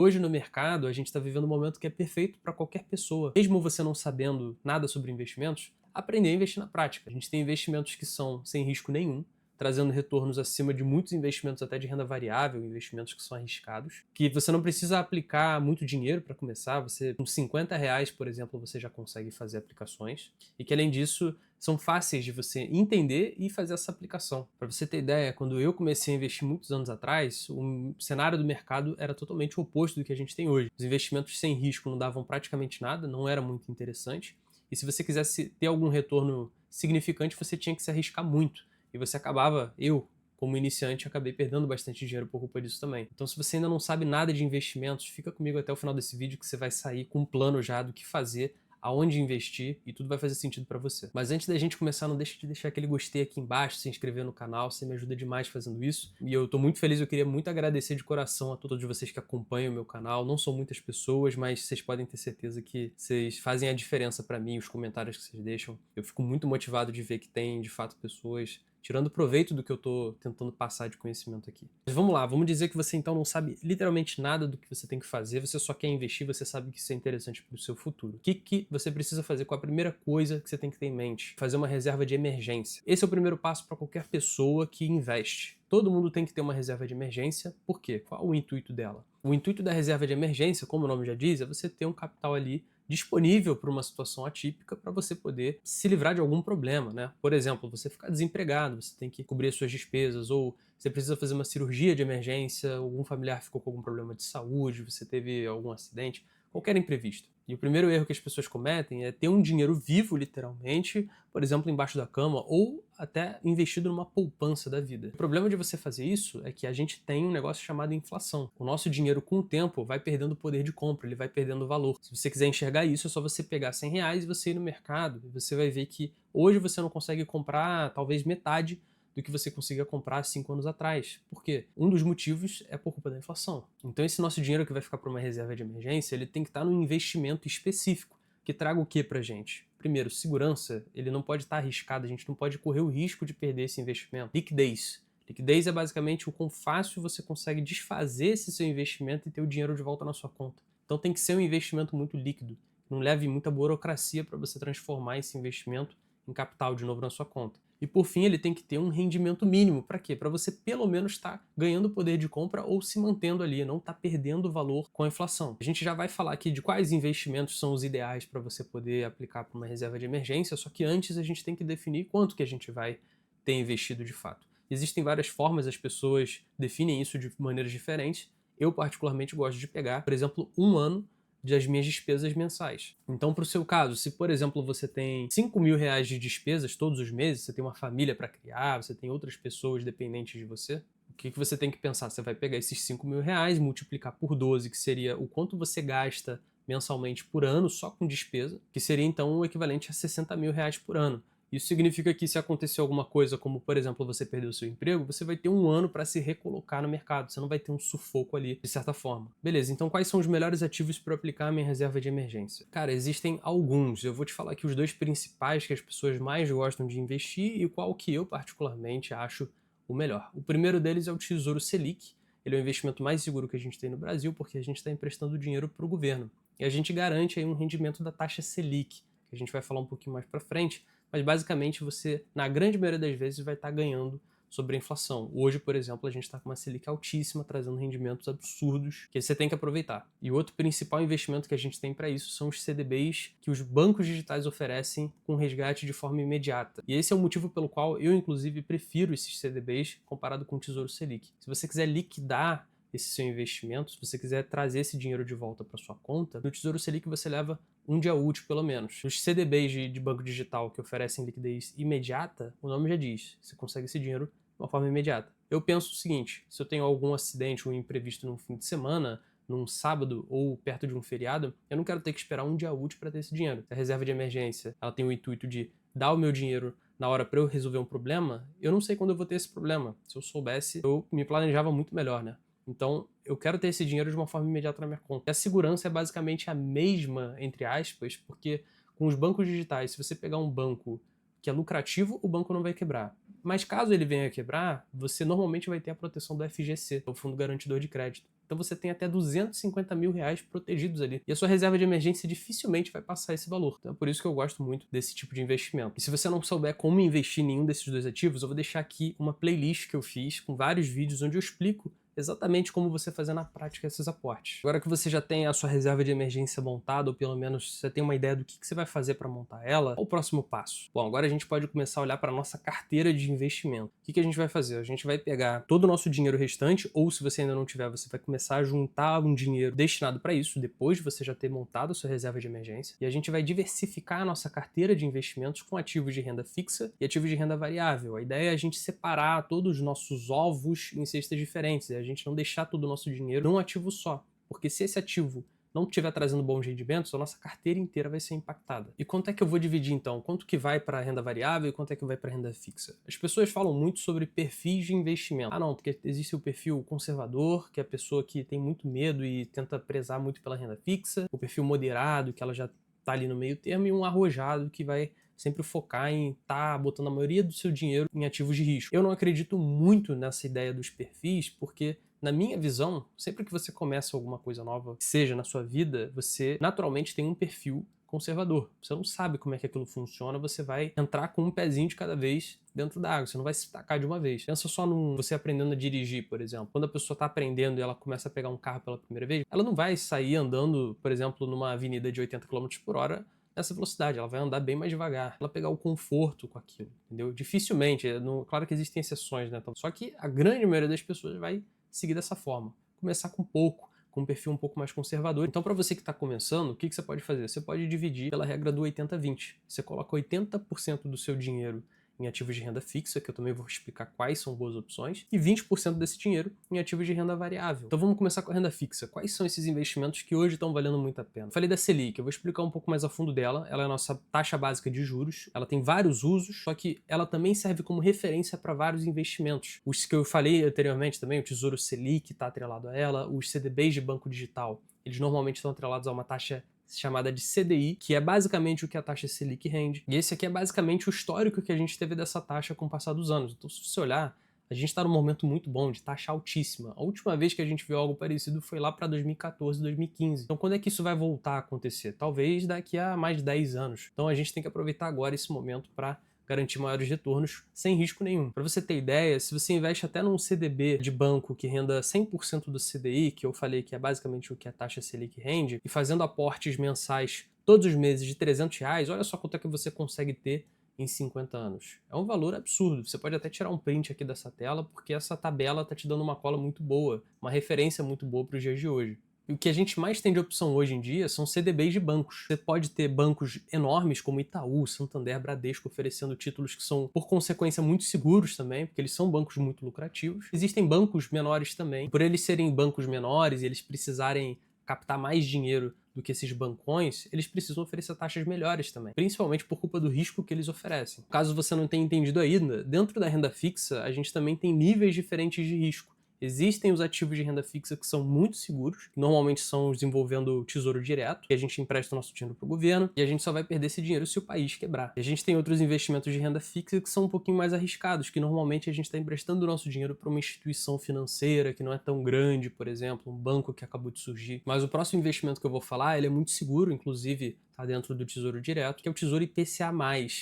Hoje no mercado, a gente está vivendo um momento que é perfeito para qualquer pessoa. Mesmo você não sabendo nada sobre investimentos, aprender a investir na prática. A gente tem investimentos que são sem risco nenhum, trazendo retornos acima de muitos investimentos até de renda variável, investimentos que são arriscados, que você não precisa aplicar muito dinheiro para começar, você com R$ 50, por exemplo, você já consegue fazer aplicações, e que além disso são fáceis de você entender e fazer essa aplicação. Para você ter ideia, quando eu comecei a investir muitos anos atrás, o cenário do mercado era totalmente o oposto do que a gente tem hoje. Os investimentos sem risco não davam praticamente nada, não era muito interessante, e se você quisesse ter algum retorno significante, você tinha que se arriscar muito. E você acabava, eu, como iniciante, acabei perdendo bastante dinheiro por culpa disso também. Então, se você ainda não sabe nada de investimentos, fica comigo até o final desse vídeo que você vai sair com um plano já do que fazer, aonde investir e tudo vai fazer sentido para você. Mas antes da gente começar, não deixe de deixar aquele gostei aqui embaixo, se inscrever no canal, você me ajuda demais fazendo isso. E eu tô muito feliz, eu queria muito agradecer de coração a todos vocês que acompanham o meu canal. Não são muitas pessoas, mas vocês podem ter certeza que vocês fazem a diferença para mim, os comentários que vocês deixam. Eu fico muito motivado de ver que tem, de fato, pessoas tirando proveito do que eu tô tentando passar de conhecimento aqui. Mas vamos lá, vamos dizer que você então não sabe literalmente nada do que você tem que fazer, você só quer investir, você sabe que isso é interessante para o seu futuro. O que você precisa fazer? Qual a primeira coisa que você tem que ter em mente? Fazer uma reserva de emergência. Esse é o primeiro passo para qualquer pessoa que investe. Todo mundo tem que ter uma reserva de emergência. Por quê? Qual o intuito dela? O intuito da reserva de emergência, como o nome já diz, é você ter um capital ali disponível para uma situação atípica para você poder se livrar de algum problema, né? Por exemplo, você ficar desempregado, você tem que cobrir as suas despesas, ou você precisa fazer uma cirurgia de emergência, algum familiar ficou com algum problema de saúde, você teve algum acidente, qualquer imprevisto. E o primeiro erro que as pessoas cometem é ter um dinheiro vivo, literalmente, por exemplo, embaixo da cama, ou até investido numa poupança da vida. O problema de você fazer isso é que a gente tem um negócio chamado inflação. O nosso dinheiro, com o tempo, vai perdendo o poder de compra, ele vai perdendo valor. Se você quiser enxergar isso, é só você pegar R$ 100 e você ir no mercado, e você vai ver que hoje você não consegue comprar talvez metade do que você conseguia comprar 5 anos atrás. Por quê? Um dos motivos é por culpa da inflação. Então esse nosso dinheiro que vai ficar para uma reserva de emergência, ele tem que estar num investimento específico, que traga o que pra gente? Primeiro, segurança, ele não pode estar arriscado, a gente não pode correr o risco de perder esse investimento. Liquidez. Liquidez é basicamente o quão fácil você consegue desfazer esse seu investimento e ter o dinheiro de volta na sua conta. Então tem que ser um investimento muito líquido, não leve muita burocracia para você transformar esse investimento em capital de novo na sua conta. E por fim, ele tem que ter um rendimento mínimo. Para quê? Para você pelo menos estar ganhando poder de compra ou se mantendo ali, não estar perdendo valor com a inflação. A gente já vai falar aqui de quais investimentos são os ideais para você poder aplicar para uma reserva de emergência, só que antes a gente tem que definir quanto que a gente vai ter investido de fato. Existem várias formas, as pessoas definem isso de maneiras diferentes. Eu particularmente gosto de pegar, por exemplo, um ano das minhas despesas mensais. Então, para o seu caso, se por exemplo você tem R$ 5.000 de despesas todos os meses, você tem uma família para criar, você tem outras pessoas dependentes de você, o que você tem que pensar? Você vai pegar esses R$ 5.000, multiplicar por 12, que seria o quanto você gasta mensalmente por ano só com despesa, que seria então o equivalente a R$ 60.000 por ano. Isso significa que se acontecer alguma coisa, como por exemplo você perder o seu emprego, você vai ter um ano para se recolocar no mercado, você não vai ter um sufoco ali, de certa forma. Beleza, então quais são os melhores ativos para aplicar a minha reserva de emergência? Cara, existem alguns, eu vou te falar aqui os dois principais que as pessoas mais gostam de investir e qual que eu particularmente acho o melhor. O primeiro deles é o Tesouro Selic. Ele é o investimento mais seguro que a gente tem no Brasil porque a gente está emprestando dinheiro para o governo. E a gente garante aí um rendimento da taxa Selic, que a gente vai falar um pouquinho mais para frente, mas basicamente você, na grande maioria das vezes, vai estar ganhando sobre a inflação. Hoje, por exemplo, a gente está com uma Selic altíssima, trazendo rendimentos absurdos que você tem que aproveitar. E o outro principal investimento que a gente tem para isso são os CDBs que os bancos digitais oferecem com resgate de forma imediata. E esse é o motivo pelo qual eu, inclusive, prefiro esses CDBs comparado com o Tesouro Selic. Se você quiser liquidar esse seu investimento, se você quiser trazer esse dinheiro de volta para sua conta, no Tesouro Selic você leva um dia útil pelo menos. Nos CDBs de banco digital que oferecem liquidez imediata, o nome já diz, você consegue esse dinheiro de uma forma imediata. Eu penso o seguinte, se eu tenho algum acidente ou imprevisto num fim de semana, num sábado ou perto de um feriado, eu não quero ter que esperar um dia útil para ter esse dinheiro. Se a reserva de emergência ela tem o intuito de dar o meu dinheiro na hora para eu resolver um problema, eu não sei quando eu vou ter esse problema. Se eu soubesse, eu me planejava muito melhor, né? Então, eu quero ter esse dinheiro de uma forma imediata na minha conta. E a segurança é basicamente a mesma, entre aspas, porque com os bancos digitais, se você pegar um banco que é lucrativo, o banco não vai quebrar. Mas caso ele venha a quebrar, você normalmente vai ter a proteção do FGC, o Fundo Garantidor de Crédito. Então você tem até 250 mil reais protegidos ali. E a sua reserva de emergência dificilmente vai passar esse valor. Então é por isso que eu gosto muito desse tipo de investimento. E se você não souber como investir em nenhum desses dois ativos, eu vou deixar aqui uma playlist que eu fiz com vários vídeos onde eu explico exatamente como você fazer na prática esses aportes. Agora que você já tem a sua reserva de emergência montada, ou pelo menos você tem uma ideia do que você vai fazer para montar ela, qual o próximo passo? Bom, agora a gente pode começar a olhar para a nossa carteira de investimento. O que a gente vai fazer? A gente vai pegar todo o nosso dinheiro restante, ou se você ainda não tiver, você vai começar a juntar um dinheiro destinado para isso, depois de você já ter montado a sua reserva de emergência, e a gente vai diversificar a nossa carteira de investimentos com ativos de renda fixa e ativos de renda variável. A ideia é a gente separar todos os nossos ovos em cestas diferentes, a gente não deixar todo o nosso dinheiro num ativo só. Porque se esse ativo não estiver trazendo bons rendimentos, a nossa carteira inteira vai ser impactada. E quanto é que eu vou dividir então? Quanto que vai para a renda variável e quanto é que vai para a renda fixa? As pessoas falam muito sobre perfis de investimento. Ah não, porque existe o perfil conservador, que é a pessoa que tem muito medo e tenta prezar muito pela renda fixa, o perfil moderado, que ela já está ali no meio termo, e um arrojado que vai sempre focar em estar botando a maioria do seu dinheiro em ativos de risco. Eu não acredito muito nessa ideia dos perfis, porque na minha visão, sempre que você começa alguma coisa nova, seja na sua vida, você naturalmente tem um perfil conservador. Você não sabe como é que aquilo funciona, você vai entrar com um pezinho de cada vez dentro da água, você não vai se tacar de uma vez. Pensa só você aprendendo a dirigir, por exemplo. Quando a pessoa está aprendendo e ela começa a pegar um carro pela primeira vez, ela não vai sair andando, por exemplo, numa avenida de 80 km por hora nessa velocidade, ela vai andar bem mais devagar, ela pegar o conforto com aquilo, entendeu? Dificilmente, claro que existem exceções, né? Só que a grande maioria das pessoas vai seguir dessa forma. Começar com pouco, com um perfil um pouco mais conservador. Então, para você que está começando, o que você pode fazer? Você pode dividir pela regra do 80-20. Você coloca 80% do seu dinheiro em ativos de renda fixa, que eu também vou explicar quais são boas opções, e 20% desse dinheiro em ativos de renda variável. Então vamos começar com a renda fixa. Quais são esses investimentos que hoje estão valendo muito a pena? Falei da Selic, eu vou explicar um pouco mais a fundo dela. Ela é a nossa taxa básica de juros, ela tem vários usos, só que ela também serve como referência para vários investimentos. Os que eu falei anteriormente também, o Tesouro Selic está atrelado a ela, os CDBs de banco digital, eles normalmente estão atrelados a uma taxa chamada de CDI, que é basicamente o que a taxa Selic rende. E esse aqui é basicamente o histórico que a gente teve dessa taxa com o passar dos anos. Então, se você olhar, a gente está num momento muito bom de taxa altíssima. A última vez que a gente viu algo parecido foi lá para 2014, 2015. Então, quando é que isso vai voltar a acontecer? Talvez daqui a mais de 10 anos. Então, a gente tem que aproveitar agora esse momento para garantir maiores retornos sem risco nenhum. Para você ter ideia, se você investe até num CDB de banco que renda 100% do CDI, que eu falei que é basicamente o que a taxa Selic rende, e fazendo aportes mensais todos os meses de R$300, olha só quanto é que você consegue ter em 50 anos. É um valor absurdo. Você pode até tirar um print aqui dessa tela, porque essa tabela está te dando uma cola muito boa, uma referência muito boa para os dias de hoje. E o que a gente mais tem de opção hoje em dia são CDBs de bancos. Você pode ter bancos enormes como Itaú, Santander, Bradesco oferecendo títulos que são, por consequência, muito seguros também, porque eles são bancos muito lucrativos. Existem bancos menores também. Por eles serem bancos menores e eles precisarem captar mais dinheiro do que esses bancões, eles precisam oferecer taxas melhores também, principalmente por culpa do risco que eles oferecem. Caso você não tenha entendido ainda, dentro da renda fixa, a gente também tem níveis diferentes de risco. Existem os ativos de renda fixa que são muito seguros, que normalmente são os envolvendo tesouro direto, que a gente empresta o nosso dinheiro para o governo e a gente só vai perder esse dinheiro se o país quebrar. E a gente tem outros investimentos de renda fixa que são um pouquinho mais arriscados, que normalmente a gente está emprestando o nosso dinheiro para uma instituição financeira que não é tão grande, por exemplo, um banco que acabou de surgir. Mas o próximo investimento que eu vou falar, ele é muito seguro, inclusive está dentro do Tesouro Direto, que é o Tesouro IPCA+.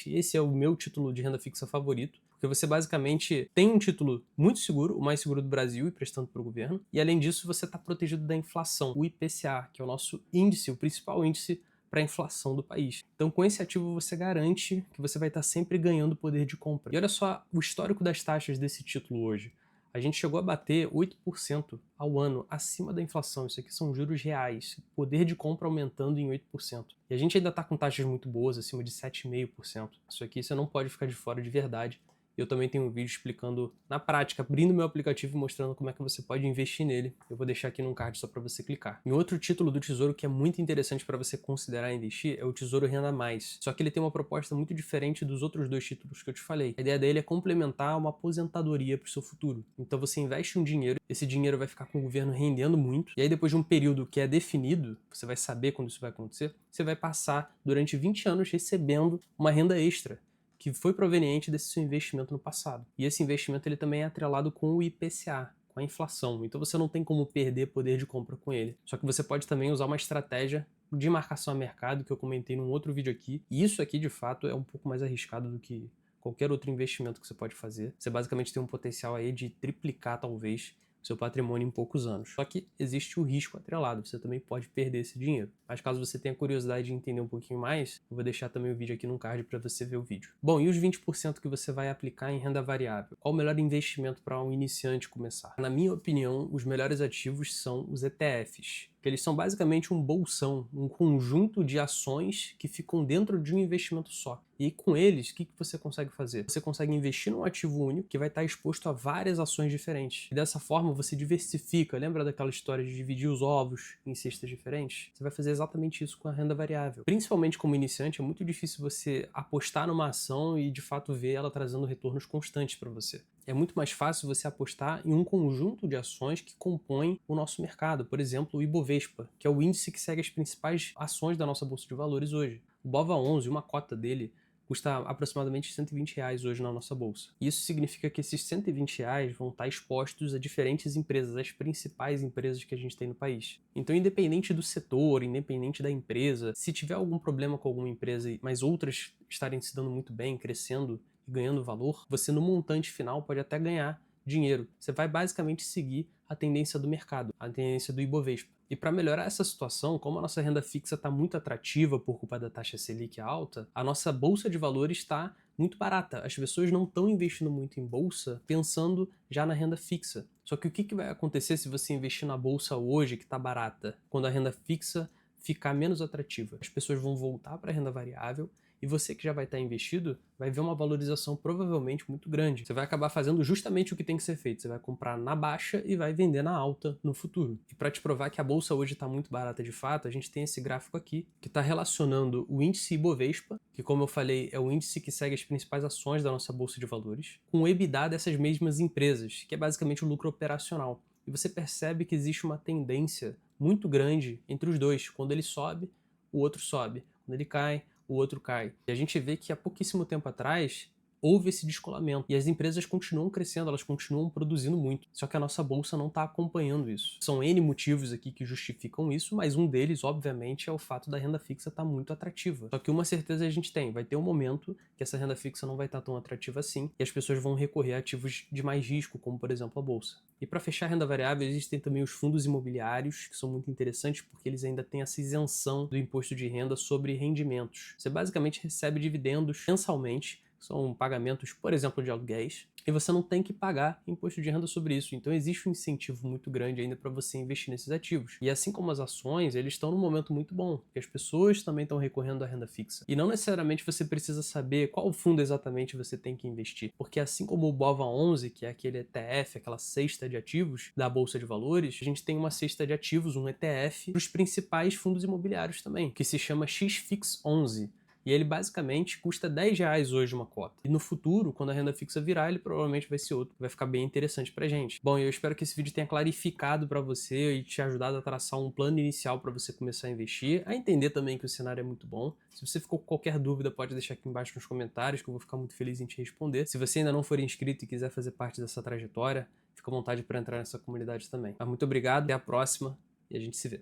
E esse é o meu título de renda fixa favorito, porque você basicamente tem um título muito seguro, o mais seguro do Brasil, e prestando para o governo, e além disso você está protegido da inflação, o IPCA, que é o nosso índice, o principal índice para a inflação do país. Então com esse ativo você garante que você vai estar sempre ganhando poder de compra. E olha só o histórico das taxas desse título hoje. A gente chegou a bater 8% ao ano acima da inflação. Isso aqui são juros reais. Poder de compra aumentando em 8%. E a gente ainda está com taxas muito boas, acima de 7,5%. Isso aqui você não pode ficar de fora de verdade. Eu também tenho um vídeo explicando na prática, abrindo meu aplicativo e mostrando como é que você pode investir nele. Eu vou deixar aqui num card só para você clicar. E outro título do Tesouro que é muito interessante para você considerar investir é o Tesouro Renda Mais. Só que ele tem uma proposta muito diferente dos outros dois títulos que eu te falei. A ideia dele é complementar uma aposentadoria para o seu futuro. Então você investe um dinheiro, esse dinheiro vai ficar com o governo rendendo muito, e aí depois de um período que é definido, você vai saber quando isso vai acontecer, você vai passar durante 20 anos recebendo uma renda extra que foi proveniente desse seu investimento no passado. E esse investimento ele também é atrelado com o IPCA, com com a inflação, então você não tem como perder poder de compra com ele. Só que você pode também usar uma estratégia de marcação a mercado, que eu comentei num outro vídeo aqui, e isso aqui de fato é um pouco mais arriscado do que qualquer outro investimento que você pode fazer. Você basicamente tem um potencial aí de triplicar talvez seu patrimônio em poucos anos. Só que existe o risco atrelado, você também pode perder esse dinheiro. Mas caso você tenha curiosidade de entender um pouquinho mais, eu vou deixar também o vídeo aqui no card para você ver o vídeo. Bom, e os 20% que você vai aplicar em renda variável? Qual o melhor investimento para um iniciante começar? Na minha opinião, os melhores ativos são os ETFs, que eles são basicamente um bolsão, um conjunto de ações que ficam dentro de um investimento só. E com eles, o que você consegue fazer? Você consegue investir num ativo único que vai estar exposto a várias ações diferentes. E dessa forma você diversifica. Lembra daquela história de dividir os ovos em cestas diferentes? Você vai fazer exatamente isso com a renda variável. Principalmente como iniciante, é muito difícil você apostar numa ação e de fato ver ela trazendo retornos constantes para você. É muito mais fácil você apostar em um conjunto de ações que compõem o nosso mercado. Por exemplo, o Ibovespa, que é o índice que segue as principais ações da nossa bolsa de valores hoje. O BOVA11, uma cota dele, custa aproximadamente R$120 hoje na nossa bolsa. Isso significa que esses R$120 vão estar expostos a diferentes empresas, as principais empresas que a gente tem no país. Então, independente do setor, independente da empresa, se tiver algum problema com alguma empresa, mas outras estarem se dando muito bem, crescendo e ganhando valor, você no montante final pode até ganhar dinheiro. Você vai basicamente seguir a tendência do mercado, a tendência do Ibovespa. E para melhorar essa situação, como a nossa renda fixa está muito atrativa por culpa da taxa Selic alta, a nossa bolsa de valores está muito barata. As pessoas não estão investindo muito em bolsa pensando já na renda fixa. Só que o que vai acontecer se você investir na bolsa hoje que está barata, quando a renda fixa ficar menos atrativa? As pessoas vão voltar para a renda variável e você que já vai estar investido vai ver uma valorização provavelmente muito grande. Você vai acabar fazendo justamente o que tem que ser feito. Você vai comprar na baixa e vai vender na alta no futuro. E para te provar que a bolsa hoje está muito barata de fato, a gente tem esse gráfico aqui que está relacionando o índice Ibovespa, que como eu falei é o índice que segue as principais ações da nossa bolsa de valores, com o EBITDA dessas mesmas empresas, que é basicamente o lucro operacional. E você percebe que existe uma tendência muito grande entre os dois. Quando ele sobe, o outro sobe. Quando ele cai, o outro cai. E a gente vê que há pouquíssimo tempo atrás houve esse descolamento. E as empresas continuam crescendo, elas continuam produzindo muito. Só que a nossa bolsa não está acompanhando isso. São N motivos aqui que justificam isso, mas um deles, obviamente, é o fato da renda fixa estar muito atrativa. Só que uma certeza a gente tem, vai ter um momento que essa renda fixa não vai estar tão atrativa assim e as pessoas vão recorrer a ativos de mais risco, como por exemplo a bolsa. E para fechar a renda variável, existem também os fundos imobiliários, que são muito interessantes porque eles ainda têm essa isenção do imposto de renda sobre rendimentos. Você basicamente recebe dividendos mensalmente, são pagamentos, por exemplo, de aluguéis, e você não tem que pagar imposto de renda sobre isso. Então existe um incentivo muito grande ainda para você investir nesses ativos. E assim como as ações, eles estão num momento muito bom, porque as pessoas também estão recorrendo à renda fixa. E não necessariamente você precisa saber qual fundo exatamente você tem que investir, porque assim como o BOVA11, que é aquele ETF, aquela cesta de ativos da Bolsa de Valores, a gente tem uma cesta de ativos, um ETF, para os principais fundos imobiliários também, que se chama XFIX11. E ele basicamente custa R$10 hoje uma cota. E no futuro, quando a renda fixa virar, ele provavelmente vai ser outro. Vai ficar bem interessante pra gente. Bom, eu espero que esse vídeo tenha clarificado pra você e te ajudado a traçar um plano inicial pra você começar a investir, a entender também que o cenário é muito bom. Se você ficou com qualquer dúvida, pode deixar aqui embaixo nos comentários, que eu vou ficar muito feliz em te responder. Se você ainda não for inscrito e quiser fazer parte dessa trajetória, fica à vontade para entrar nessa comunidade também. Mas muito obrigado, até a próxima e a gente se vê.